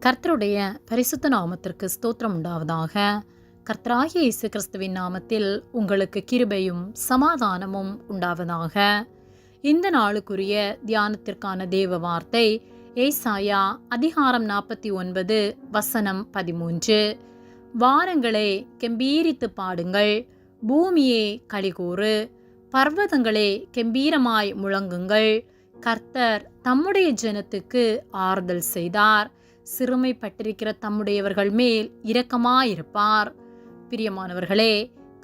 கர்த்தருடைய பரிசுத்த நாமத்திற்கு ஸ்தோத்திரம் உண்டாவதாக. கர்த்தராகிய இயேசு கிறிஸ்துவின் நாமத்தில் உங்களுக்கு கிருபையும் சமாதானமும் உண்டாவதாக. இந்த நாளுக்குரிய தியானத்திற்கான தேவ வார்த்தை ஏசாயா அதிகாரம் 49 வசனம் 13. வானங்களே கெம்பீரித்து பாடுங்கள், பூமியே களிகூறு, பர்வதங்களே கெம்பீரமாய் முழங்குங்கள். கர்த்தர் தம்முடைய ஜனத்துக்கு ஆறுதல் செய்தார், சிறுமைப்பட்டிருக்கிற தம்முடையவர்கள் மேல் இரக்கமாயிருப்பார். பிரியமானவர்களே,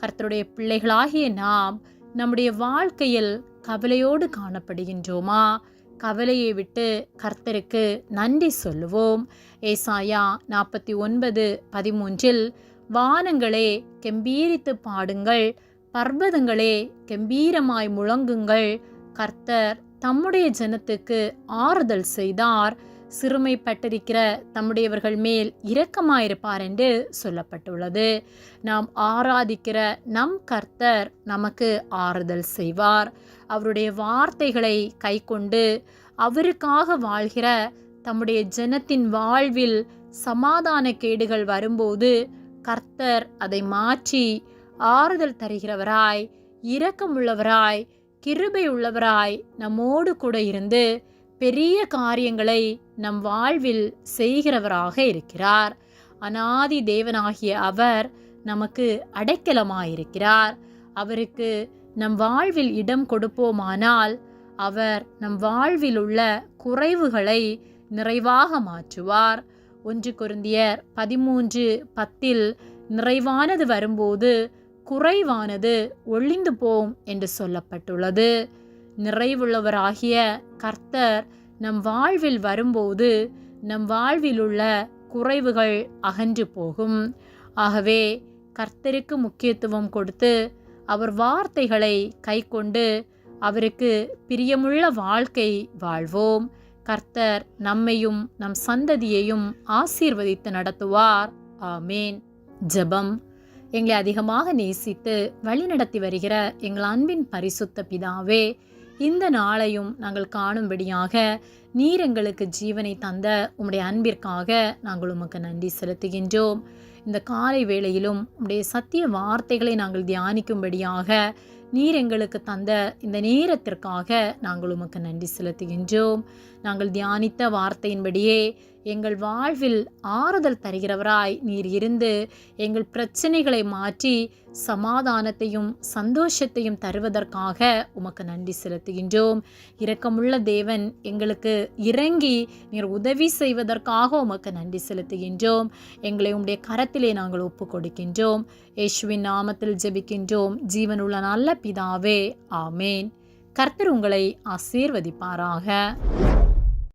கர்த்தருடைய பிள்ளைகளாகிய நாம் நம்முடைய வாழ்க்கையில் கவலையோடு காணப்படுகின்றோமா? கவலையை விட்டு கர்த்தருக்கு நன்றி சொல்லுவோம். ஏசாயா 49:13 வானங்களே கெம்பீரித்து பாடுங்கள், பர்வதங்களே கெம்பீரமாய் முழங்குங்கள். கர்த்தர் தம்முடைய ஜனத்துக்கு ஆறுதல் செய்தார், சிறுமைப்பட்டிருக்கிற தம்முடையவர்கள் மேல் இரக்கமாயிருப்பார் என்று சொல்லப்பட்டுள்ளது. நாம் ஆராதிக்கிற நம் கர்த்தர் நமக்கு ஆறுதல் செய்வார். அவருடைய வார்த்தைகளை கைக்கொண்டு அவருக்காக வாழ்கிற தம்முடைய ஜனத்தின் வாழ்வில் சமாதான கேடுகள் வரும்போது கர்த்தர் அதை மாற்றி ஆறுதல் தருகிறவராய், இரக்கமுள்ளவராய், கிருபை உள்ளவராய் நம்மோடு கூட இருந்து பெரிய காரியங்களை நம் வாழ்வில் செய்கிறவராக இருக்கிறார். அநாதி தேவனாகிய அவர் நமக்கு அடைக்கலமாயிருக்கிறார். அவருக்கு நம் வாழ்வில் இடம் கொடுப்போமானால் அவர் நம் வாழ்வில் உள்ள குறைவுகளை நிறைவாக மாற்றுவார். 1 கொரிந்தியர் 13:10 நிறைவானது வரும்போது குறைவானது ஒழிந்து போம் என்று சொல்லப்பட்டுள்ளது. நிறைவுள்ளவராகிய கர்த்தர் நம் வாழ்வில் வரும்போது நம் வாழ்வில் உள்ள குறைவுகள் அகன்று போகும். ஆகவே கர்த்தருக்கு முக்கியத்துவம் கொடுத்து அவர் வார்த்தைகளை கைக்கொண்டு அவருக்கு பிரியமுள்ள வாழ்க்கை வாழ்வோம். கர்த்தர் நம்மையும் நம் சந்ததியையும் ஆசீர்வதித்து நடத்துவார். ஆமேன். ஜெபம். எங்களை அதிகமாக நேசித்து வழிநடத்தி வருகிற எங்கள் அன்பின் பரிசுத்த பிதாவே, இந்த நாளையும் நாங்கள் காணும்படியாக நீர் எங்களுக்கு ஜீவனை தந்த உம்முடைய அன்பிற்காக நாங்கள் உமக்கு நன்றி செலுத்துகின்றோம். இந்த காலை வேளையிலும் உம்முடைய சத்திய வார்த்தைகளை நாங்கள் தியானிக்கும்படியாக நீர் எங்களுக்கு தந்த இந்த நேரத்திற்காக நாங்கள் உமக்கு நன்றி செலுத்துகின்றோம். நாங்கள் தியானித்த வார்த்தையின்படியே எங்கள் வாழ்வில் ஆறுதல் தருகிறவராய் நீர் இருந்து எங்கள் பிரச்சனைகளை மாற்றி சமாதானத்தையும் சந்தோஷத்தையும் தருவதற்காக உமக்கு நன்றி செலுத்துகின்றோம். இரக்கமுள்ள தேவன் எங்களுக்கு இறங்கி நீர் உதவி செய்வதற்காக உமக்கு நன்றி செலுத்துகின்றோம். எங்களை உம்முடைய கரத்திலே நாங்கள் ஒப்பு கொடுக்கின்றோம். இயேசுவின் நாமத்தில் ஜெபிக்கின்றோம் ஜீவனுள்ள நல்ல பிதாவே, ஆமேன். கர்த்தர் உங்களை ஆசீர்வதிப்பாராக.